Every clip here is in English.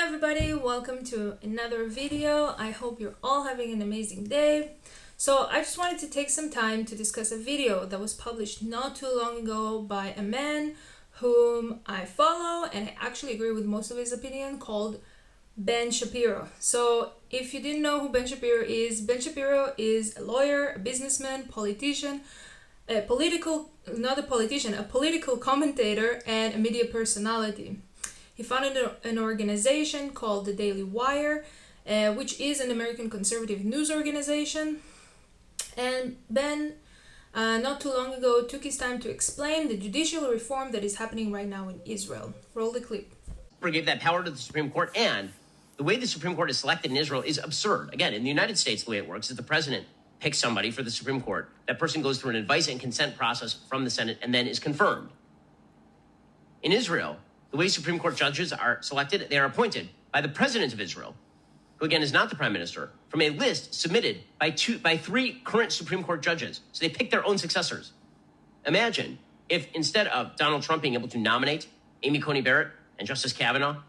Hi everybody, welcome to another video. I hope you're all having an amazing day. So I just wanted to take some time to discuss a video that was published not too long ago by a man whom I follow and I actually agree with most of his opinion, called Ben Shapiro. So if you didn't know who Ben Shapiro is a lawyer, a businessman, politician, a political commentator, and a media personality. He founded an organization called the Daily Wire, which is an American conservative news organization. And Ben, not too long ago, took his time to explain the judicial reform that is happening right now in Israel. Roll the clip. Gave that power to the Supreme Court, and the way the Supreme Court is selected in Israel is absurd. Again, in the United States, the way it works is the president picks somebody for the Supreme Court. That person goes through an advice and consent process from the Senate and then is confirmed. In Israel, the way Supreme Court judges are selected, they are appointed by the president of Israel, who again is not the prime minister, from a list submitted by three current Supreme Court judges. So they pick their own successors. Imagine if instead of Donald Trump being able to nominate Amy Coney Barrett and Justice Kavanaugh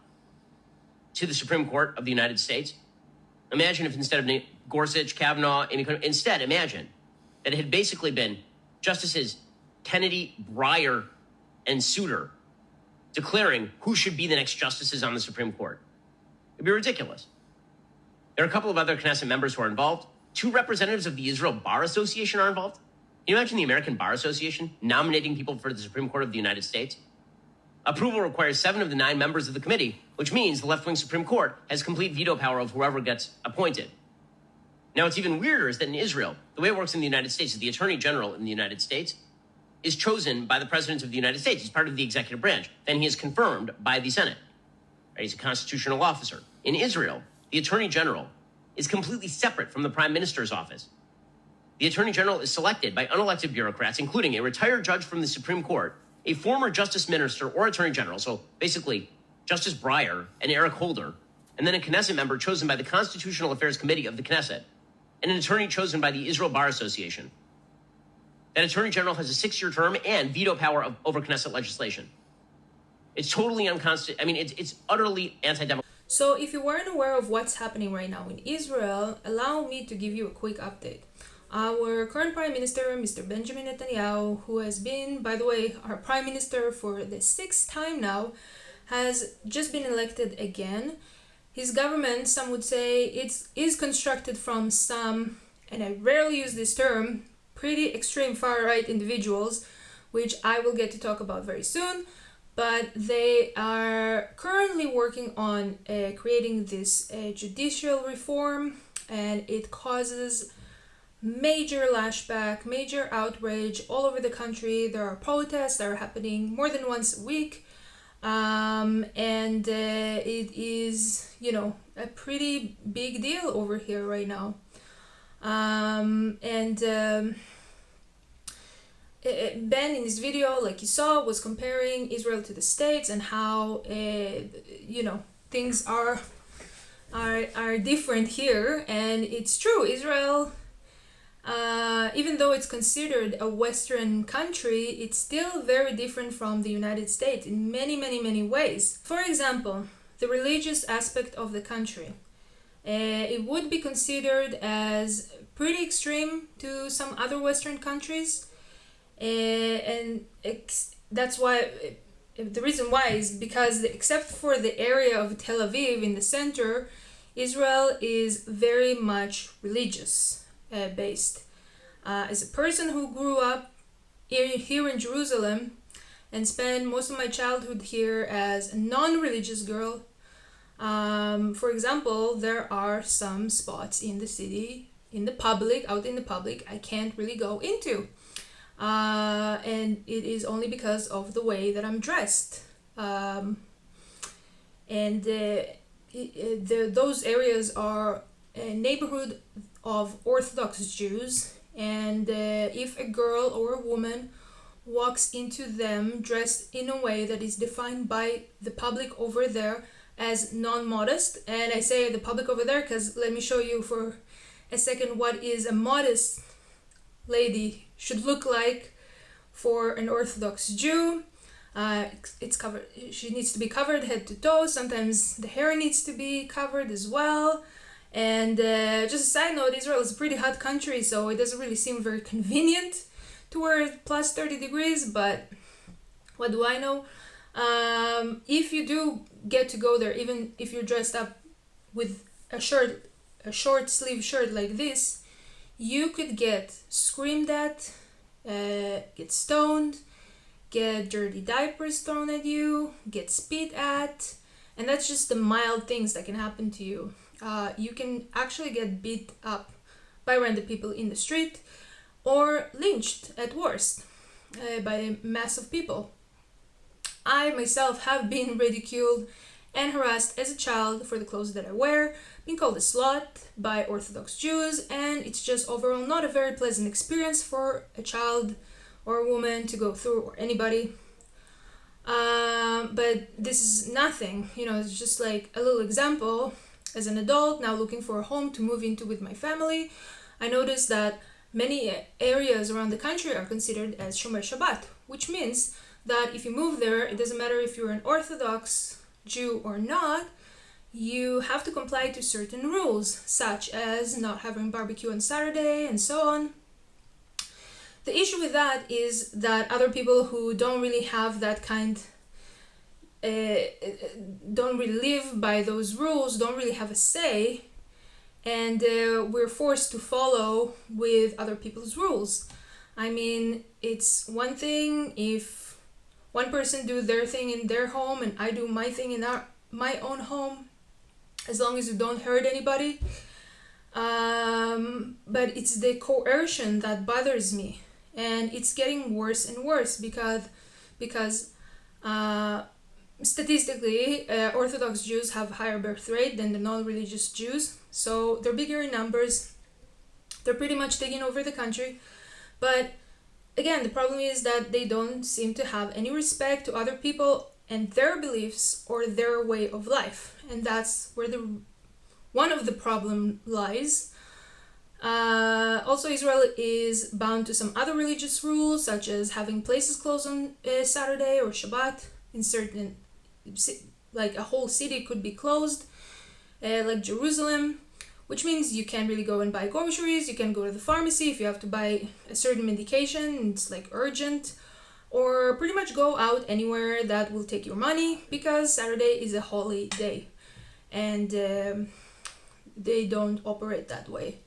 to the Supreme Court of the United States, imagine if instead of Gorsuch, Kavanaugh, Amy Coney, instead imagine that it had basically been Justices Kennedy, Breyer, and Souter declaring who should be the next justices on the Supreme Court. It'd be ridiculous. There are a couple of other Knesset members who are involved. Two representatives of the Israel Bar Association are involved. Can you imagine the American Bar Association nominating people for the Supreme Court of the United States? Approval requires 7 of the 9 members of the committee, which means the left-wing Supreme Court has complete veto power of whoever gets appointed. Now, what's even weirder is that in Israel, the way it works in the United States is the Attorney General in the United States is chosen by the President of the United States. He's part of the executive branch. Then he is confirmed by the Senate. Right? He's a constitutional officer. In Israel, the Attorney General is completely separate from the Prime Minister's office. The Attorney General is selected by unelected bureaucrats, including a retired judge from the Supreme Court, a former Justice Minister or Attorney General, so basically Justice Breyer and Eric Holder, and then a Knesset member chosen by the Constitutional Affairs Committee of the Knesset, and an attorney chosen by the Israel Bar Association. That Attorney General has a 6-year term and veto power over Knesset legislation. It's totally unconstitutional. I mean, it's utterly anti-democratic. So if you weren't aware of what's happening right now in Israel, allow me to give you a quick update. Our current Prime Minister, Mr. Benjamin Netanyahu, who has been, by the way, our Prime Minister for the 6th time now, has just been elected again. His government, some would say, is constructed from some, and I rarely use this term, pretty extreme far-right individuals, which I will get to talk about very soon, but they are currently working on creating this judicial reform, and it causes major lashback, major outrage all over the country. There are protests that are happening more than once a week, and it is, a pretty big deal over here right now. Ben, in this video, like you saw, was comparing Israel to the States and how, things are different here. And it's true, Israel, even though it's considered a Western country, it's still very different from the United States in many, many, many ways. For example, the religious aspect of the country. It would be considered as pretty extreme to some other Western countries. That's why, the reason why is because except for the area of Tel Aviv in the center, Israel is very much religious based. As a person who grew up here in Jerusalem and spent most of my childhood here as a non-religious girl, for example, there are some spots in the city, out in the public, I can't really go into. And it is only because of the way that I'm dressed. Those areas are a neighborhood of Orthodox Jews, and if a girl or a woman walks into them dressed in a way that is defined by the public over there as non-modest, and I say the public over there because let me show you for a second what is a modest lady should look like for an Orthodox Jew. It's covered. She needs to be covered head to toe. Sometimes the hair needs to be covered as well. And just a side note, Israel is a pretty hot country, so it doesn't really seem very convenient to wear plus 30 degrees, but what do I know? If you do get to go there, even if you're dressed up with a short sleeve shirt like this, you could get screamed at, get stoned, get dirty diapers thrown at you, get spit at, and that's just the mild things that can happen to you. You can actually get beat up by random people in the street or lynched at worst by a mass of people. I myself have been ridiculed and harassed as a child for the clothes that I wear, being called a slut by Orthodox Jews, and it's just overall not a very pleasant experience for a child or a woman to go through, or anybody. But this is nothing, it's just like a little example. As an adult, now looking for a home to move into with my family, I noticed that many areas around the country are considered as Shomer Shabbat, which means that if you move there, it doesn't matter if you're an Orthodox Jew or not, you have to comply to certain rules, such as not having barbecue on Saturday and so on. The issue with that is that other people who don't really have that don't really live by those rules, don't really have a say, and we're forced to follow with other people's rules. I mean, it's one thing if one person do their thing in their home and I do my thing in my own home, as long as you don't hurt anybody. But it's the coercion that bothers me, and it's getting worse and worse because statistically, Orthodox Jews have higher birth rate than the non-religious Jews, so they're bigger in numbers. They're pretty much taking over the country, but again, the problem is that they don't seem to have any respect to other people and their beliefs or their way of life, and that's where one of the problem lies. Also, Israel is bound to some other religious rules, such as having places closed on Saturday or Shabbat. In certain, like a whole city could be closed, like Jerusalem, which means you can't really go and buy groceries. You can't go to the pharmacy if you have to buy a certain medication, it's like urgent, or pretty much go out anywhere that will take your money, because Saturday is a holy day and they don't operate that way.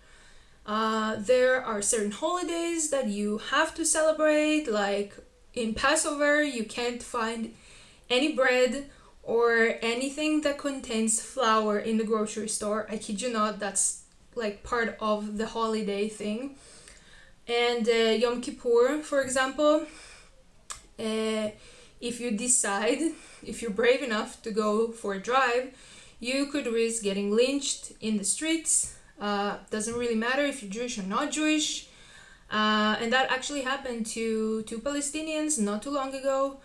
There are certain holidays that you have to celebrate, like in Passover you can't find any bread or anything that contains flour in the grocery store. I kid you not, that's like part of the holiday thing. And Yom Kippur, for example, if you're brave enough to go for a drive, you could risk getting lynched in the streets. Doesn't really matter if you're Jewish or not Jewish. And that actually happened to two Palestinians not too long ago,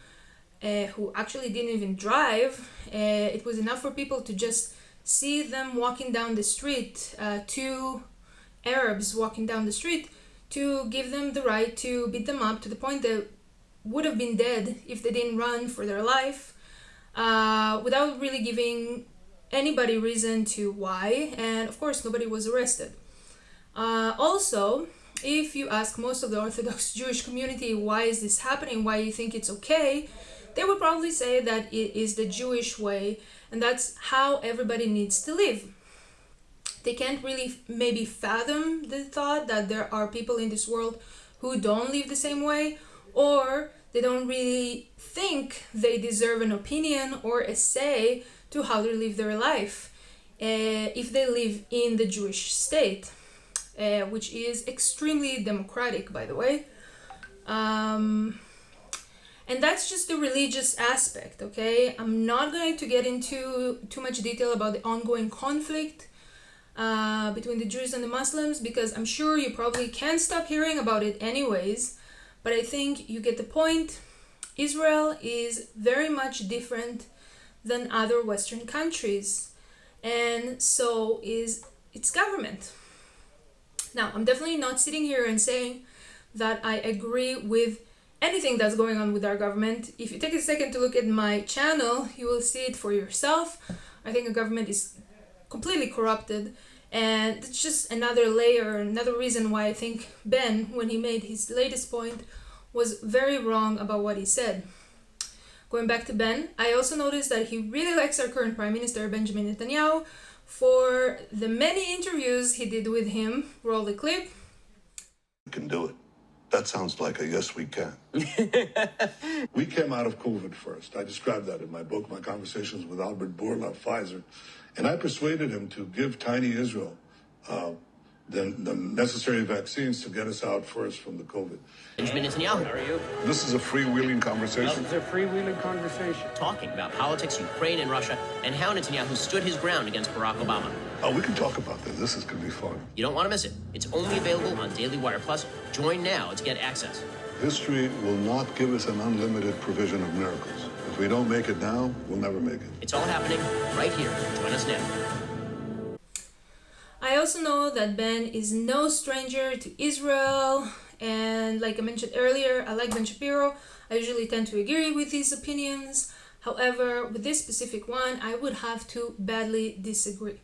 who actually didn't even drive. It was enough for people to just see them walking down the street, two Arabs walking down the street, to give them the right to beat them up to the point that would have been dead if they didn't run for their life, without really giving anybody reason to why, and of course nobody was arrested. Also, if you ask most of the Orthodox Jewish community why is this happening, why you think it's okay, they would probably say that it is the Jewish way and that's how everybody needs to live. They can't really maybe fathom the thought that there are people in this world who don't live the same way, or they don't really think they deserve an opinion or a say to how they live their life if they live in the Jewish state, which is extremely democratic, by the way. And that's just the religious aspect, okay? I'm not going to get into too much detail about the ongoing conflict between the Jews and the Muslims, because I'm sure you probably can't stop hearing about it anyways, but I think you get the point. Israel is very much different than other Western countries, and so is its government. Now, I'm definitely not sitting here and saying that I agree with anything that's going on with our government. If you take a second to look at my channel, you will see it for yourself. I think the government is completely corrupted, and it's just another layer, another reason why I think Ben, when he made his latest point, was very wrong about what he said. Going back to Ben, I also noticed that he really likes our current Prime Minister, Benjamin Netanyahu, for the many interviews he did with him. Roll the clip. We can do it. That sounds like a yes, we can. We came out of COVID first. I described that in my book, My Conversations with Albert Bourla of Pfizer. And I persuaded him to give tiny Israel the necessary vaccines to get us out first from the COVID. Benjamin Netanyahu, how are you? This is a freewheeling conversation. It's a freewheeling conversation. Talking about politics, Ukraine, and Russia, and how Netanyahu stood his ground against Barack Obama. We can talk about this. This is going to be fun. You don't want to miss it. It's only available on Daily Wire Plus. Join now to get access. History will not give us an unlimited provision of miracles. If we don't make it now, we'll never make it. It's all happening right here. Join us now. I also know that Ben is no stranger to Israel, and like I mentioned earlier, I like Ben Shapiro. I usually tend to agree with his opinions. However, with this specific one, I would have to badly disagree.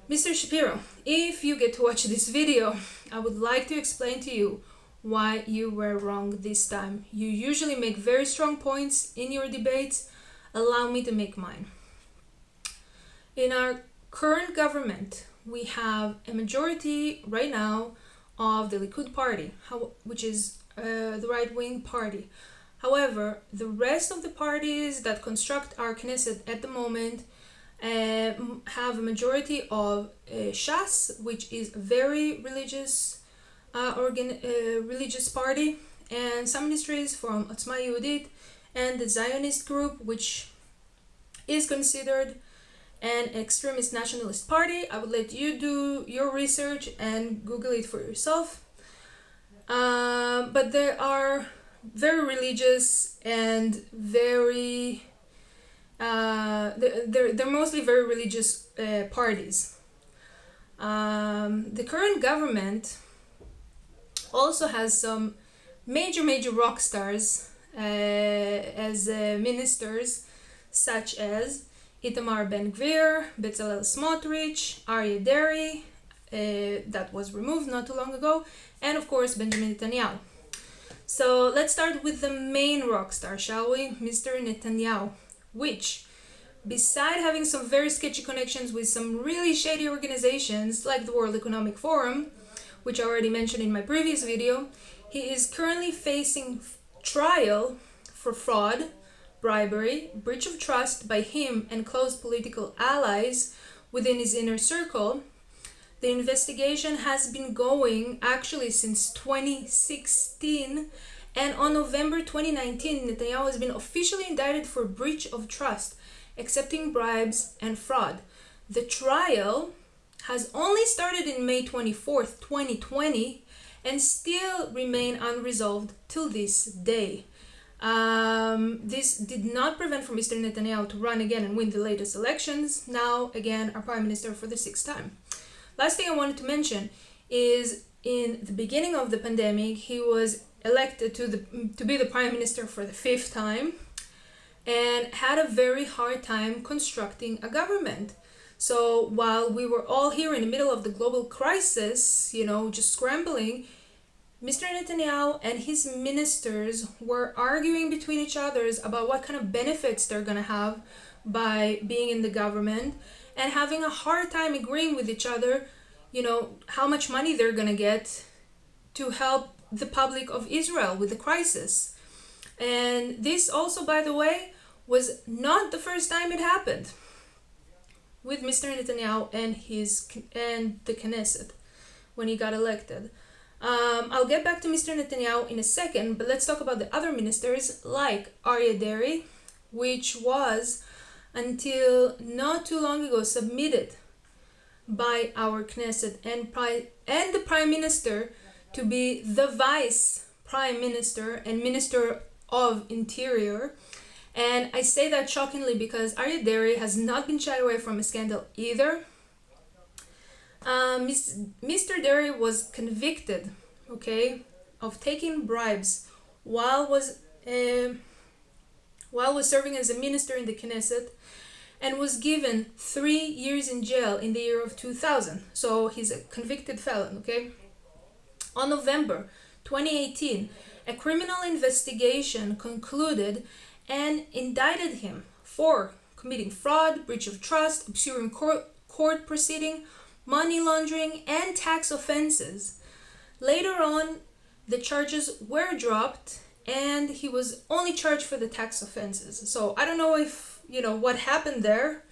Mr. Shapiro, if you get to watch this video, I would like to explain to you why you were wrong this time. You usually make very strong points in your debates. Allow me to make mine. In our current government, we have a majority right now of the Likud party, which is the right-wing party. However, the rest of the parties that construct our Knesset at the moment have a majority of Shas, which is a very religious religious party, and some ministries from Otzma Yehudit and the Zionist group, which is considered an extremist nationalist party. I would let you do your research and Google it for yourself. But they are very religious and very they're mostly very religious parties. The current government also has some major rock stars as ministers, such as Itamar Ben-Gvir, Bezalel Smotrich, Aryeh Deri, that was removed not too long ago, and of course Benjamin Netanyahu. So let's start with the main rock star, shall we? Mr. Netanyahu, which, beside having some very sketchy connections with some really shady organizations like the World Economic Forum, which I already mentioned in my previous video, he is currently facing trial for fraud, bribery, breach of trust by him and close political allies within his inner circle. The investigation has been going actually since 2016, and on November 2019, Netanyahu has been officially indicted for breach of trust, accepting bribes, and fraud. The trial has only started in May 24th, 2020, and still remain unresolved till this day. This did not prevent from Mr. Netanyahu to run again and win the latest elections. Now, again, our Prime Minister for the 6th time. Last thing I wanted to mention is in the beginning of the pandemic, he was elected to be the Prime Minister for the 5th time and had a very hard time constructing a government. So while we were all here in the middle of the global crisis, just scrambling, Mr. Netanyahu and his ministers were arguing between each other about what kind of benefits they're going to have by being in the government, and having a hard time agreeing with each other, how much money they're going to get to help the public of Israel with the crisis. And this also, by the way, was not the first time it happened with Mr. Netanyahu and the Knesset when he got elected. I'll get back to Mr. Netanyahu in a second, but let's talk about the other ministers like Aryeh Deri, which was until not too long ago submitted by our Knesset and the Prime Minister to be the Vice Prime Minister and Minister of Interior. And I say that shockingly because Aryeh Deri has not been shied away from a scandal either. Mr. Deri was convicted, of taking bribes while was serving as a minister in the Knesset, and was given 3 years in jail in the year of 2000. So he's a convicted felon, okay? On November 2018, a criminal investigation concluded and indicted him for committing fraud, breach of trust, obscuring court proceeding, money laundering, and tax offenses. Later on, the charges were dropped and he was only charged for the tax offenses. So I don't know if, what happened there.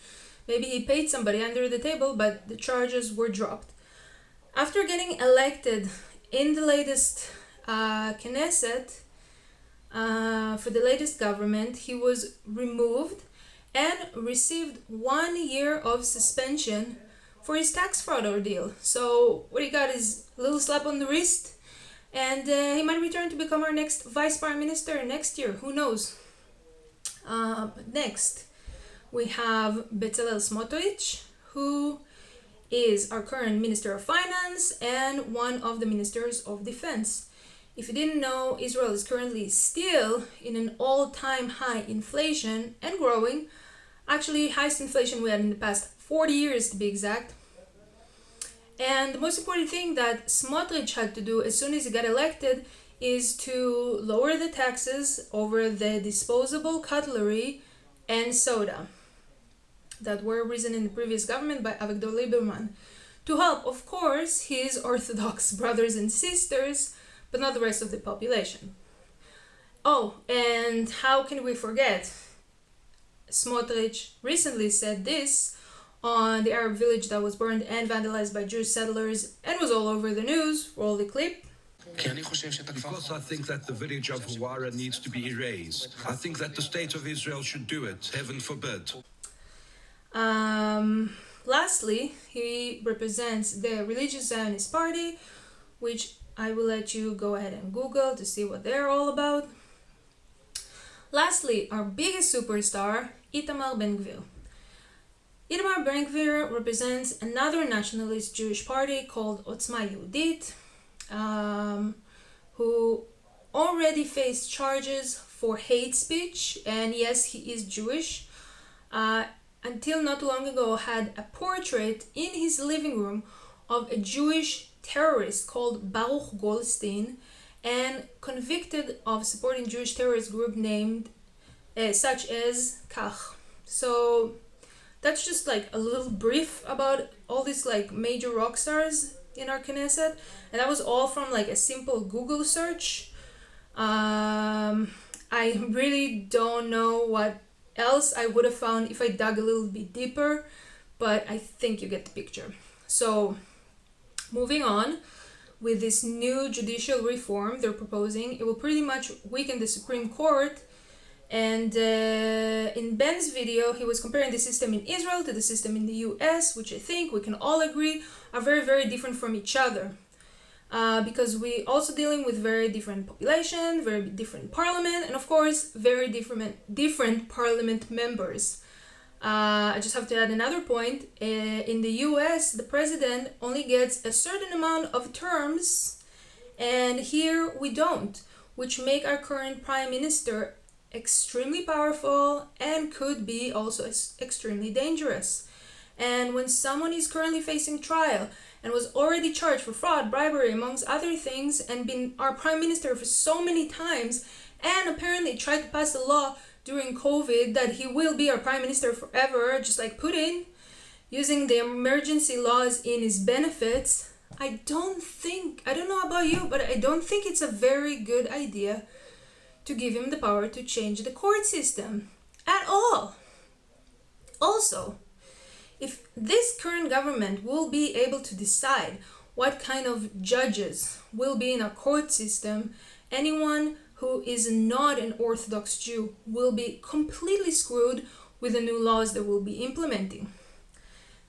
Maybe he paid somebody under the table, but the charges were dropped. After getting elected in the latest Knesset, for the latest government, he was removed and received 1 year of suspension for his tax fraud ordeal. So what he got is a little slap on the wrist, and he might return to become our next vice prime minister next year. Who knows? Next, we have Bezalel Smotrich, who is our current Minister of Finance and one of the Ministers of Defense. If you didn't know, Israel is currently still in an all-time high inflation and growing. Actually, highest inflation we had in the past 40 years to be exact. And the most important thing that Smotrich had to do as soon as he got elected is to lower the taxes over the disposable cutlery and soda that were risen in the previous government by Avigdor Lieberman, to help, of course, his Orthodox brothers and sisters, but not the rest of the population. Oh, and how can we forget? Smotrich recently said this on the Arab village that was burned and vandalized by Jewish settlers and was all over the news. Roll the clip. Because I think that the village of Hawara needs to be erased. I think that the state of Israel should do it, heaven forbid. Lastly, he represents the Religious Zionist Party, which I will let you go ahead and Google to see what they're all about. Lastly, our biggest superstar, Itamar Ben-Gvir. Itamar Ben-Gvir represents another nationalist Jewish party called Otzma Yehudit, who already faced charges for hate speech, and yes, he is Jewish. Until not long ago, had a portrait in his living room of a Jewish terrorist called Baruch Goldstein, and convicted of supporting Jewish terrorist group named such as Kach. So that's just like a little brief about all these like major rock stars in our Knesset, and that was all from like a simple Google search. I really don't know what else I would have found if I dug a little bit deeper, but I think you get the picture. So moving on with this new judicial reform they're proposing, it will pretty much weaken the Supreme Court. And in Ben's video, he was comparing the system in Israel to the system in the US, which I think we can all agree are very, very different from each other. Because we also dealing with very different population, very different parliament, and of course, very different parliament members. I just have to add another point. In the US, the president only gets a certain amount of terms, and here we don't, which make our current prime minister extremely powerful and could be also extremely dangerous. And when someone is currently facing trial and was already charged for fraud, bribery, amongst other things, and been our prime minister for so many times, and apparently tried to pass a law during COVID that he will be our prime minister forever, just like Putin, using the emergency laws in his benefits, I don't know about you, but I don't think it's a very good idea to give him the power to change the court system at all. Also, if this current government will be able to decide what kind of judges will be in our court system, anyone who is not an Orthodox Jew will be completely screwed with the new laws they will be implementing.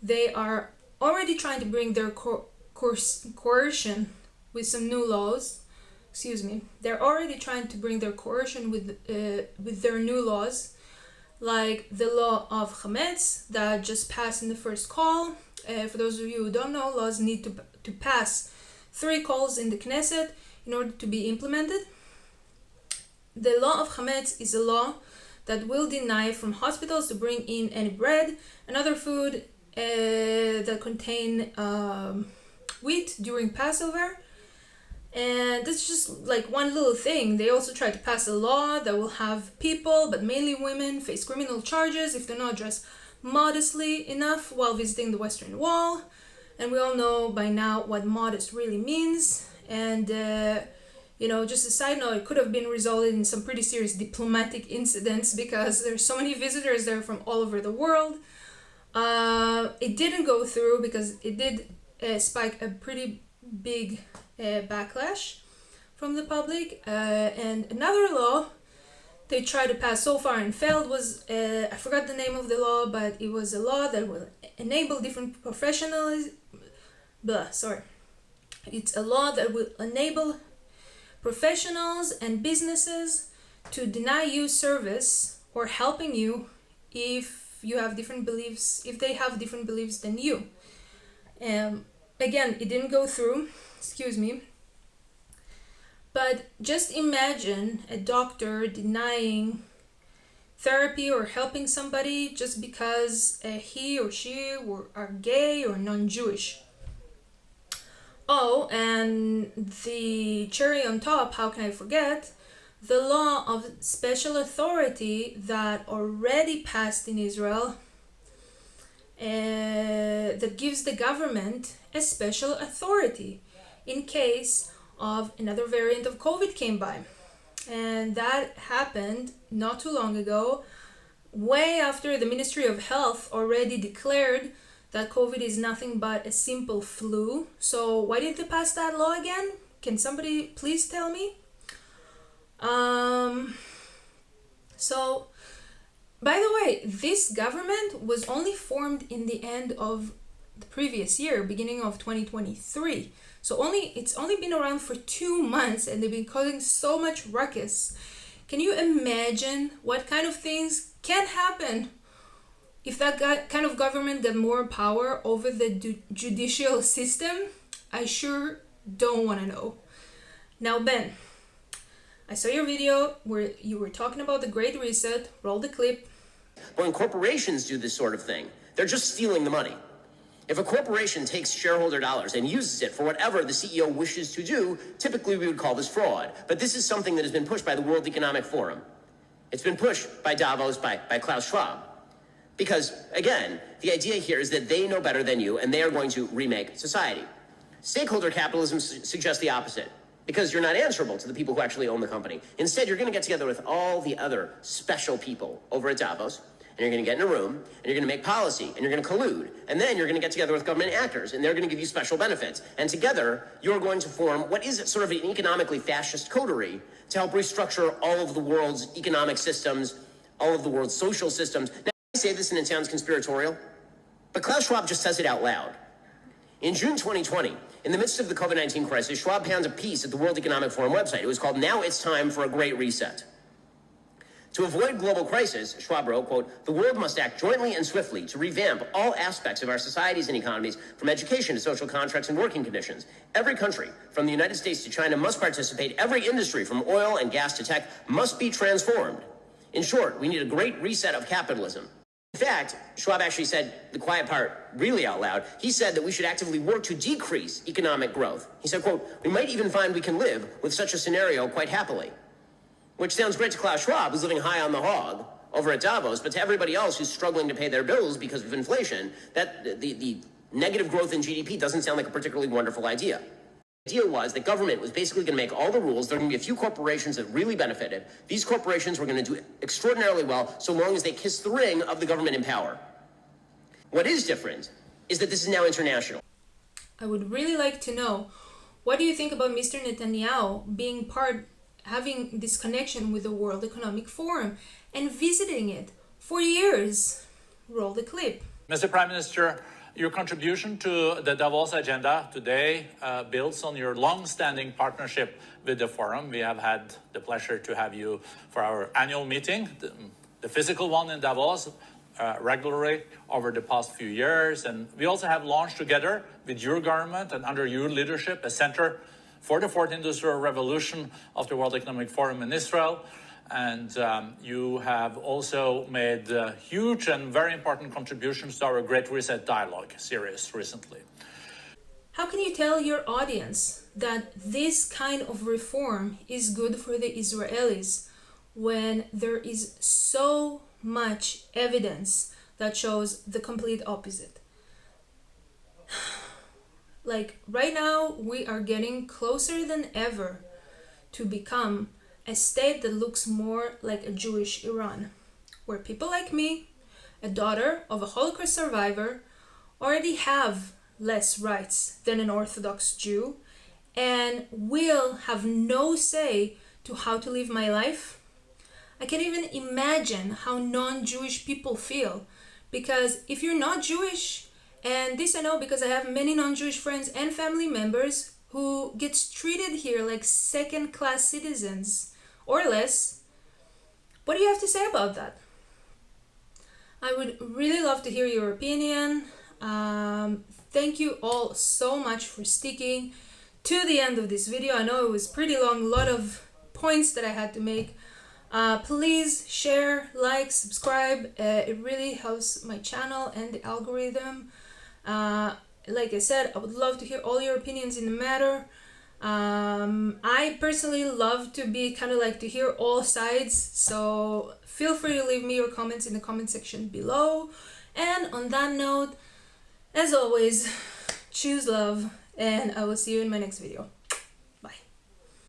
They are already trying to bring their coercion with some new laws. They're already trying to bring their coercion with their new laws, like the law of Chametz that just passed in the first call. For those of you who don't know, laws need to pass 3 calls in the Knesset in order to be implemented. the law of Hametz is a law that will deny from hospitals to bring in any bread and other food that contain wheat during Passover. And that's just like one little thing. They also try to pass a law that will have people, but mainly women, face criminal charges if they're not dressed modestly enough while visiting the Western Wall. And we all know by now what modest really means. And just a side note, it could have been resulted in some pretty serious diplomatic incidents because there's so many visitors there from all over the world. It didn't go through because it did spike a pretty big backlash from the public. And another law they tried to pass so far and failed was, I forgot the name of the law, but it was a law that will enable different professionals. It's a law that will enable professionals and businesses to deny you service or helping you if you have different beliefs, if they have different beliefs than you. Again, it didn't go through, but just imagine a doctor denying therapy or helping somebody just because he or she are gay or non-Jewish. Oh, and the cherry on top, how can I forget, the law of special authority that already passed in Israel that gives the government a special authority in case of another variant of COVID came by. And that happened not too long ago, way after the Ministry of Health already declared that COVID is nothing but a simple flu. So why did they pass that law again? Can somebody please tell me? So, by the way, this government was only formed in the end of the previous year, beginning of 2023. So it's only been around for 2 months and they've been causing so much ruckus. Can you imagine what kind of things can happen if that kind of government got more power over the judicial system? I sure don't want to know. Now, Ben, I saw your video where you were talking about the Great Reset. Roll the clip. When corporations do this sort of thing, they're just stealing the money. If a corporation takes shareholder dollars and uses it for whatever the CEO wishes to do, typically we would call this fraud. But this is something that has been pushed by the World Economic Forum. It's been pushed by Davos, by Klaus Schwab. Because, again, the idea here is that they know better than you and they are going to remake society. Stakeholder capitalism suggests the opposite, because you're not answerable to the people who actually own the company. Instead, you're going to get together with all the other special people over at Davos, and you're going to get in a room, and you're going to make policy, and you're going to collude, and then you're going to get together with government actors, and they're going to give you special benefits. And together, you're going to form what is sort of an economically fascist coterie to help restructure all of the world's economic systems, all of the world's social systems. Now, I say this and it sounds conspiratorial, but Klaus Schwab just says it out loud. In June 2020, in the midst of the COVID-19 crisis, Schwab penned a piece at the World Economic Forum website. It was called "Now It's Time for a Great Reset." To avoid global crisis, Schwab wrote, quote, "The world must act jointly and swiftly to revamp all aspects of our societies and economies, from education to social contracts and working conditions. Every country, from the United States to China, must participate. Every industry, from oil and gas to tech, must be transformed. In short, we need a great reset of capitalism." In fact, Schwab actually said the quiet part really out loud. He said that we should actively work to decrease economic growth. He said, quote, "We might even find we can live with such a scenario quite happily." Which sounds great to Klaus Schwab, who's living high on the hog over at Davos, but to everybody else who's struggling to pay their bills because of inflation, that the negative growth in GDP doesn't sound like a particularly wonderful idea. The idea was that government was basically going to make all the rules. There were going to be a few corporations that really benefited. These corporations were going to do extraordinarily well so long as they kissed the ring of the government in power. What is different is that this is now international. I would really like to know, what do you think about Mr. Netanyahu having this connection with the World Economic Forum and visiting it for years? Roll the clip. Mr. Prime Minister, your contribution to the Davos agenda today builds on your long-standing partnership with the forum. We have had the pleasure to have you for our annual meeting, the physical one in Davos, regularly over the past few years. And we also have launched together with your government and under your leadership a center for the fourth industrial revolution of the World Economic Forum in Israel. And you have also made huge and very important contributions to our Great Reset Dialogue series recently. How can you tell your audience that this kind of reform is good for the Israelis when there is so much evidence that shows the complete opposite? Like right now, we are getting closer than ever to become a state that looks more like a Jewish Iran, where people like me, a daughter of a Holocaust survivor, already have less rights than an Orthodox Jew and will have no say to how to live my life. I can't even imagine how non-Jewish people feel, because if you're not Jewish, and this I know because I have many non-Jewish friends and family members who gets treated here like second-class citizens or less, what do you have to say about that? I would really love to hear your opinion. Thank you all so much for sticking to the end of this video. I know it was pretty long, a lot of points that I had to make. Please share, like, subscribe. It really helps my channel and the algorithm. Like I said, I would love to hear all your opinions in the matter. I personally love to be kind of like to hear all sides, so feel free to leave me your comments in the comment section below. And on that note, as always, choose love, and I will see you in my next video.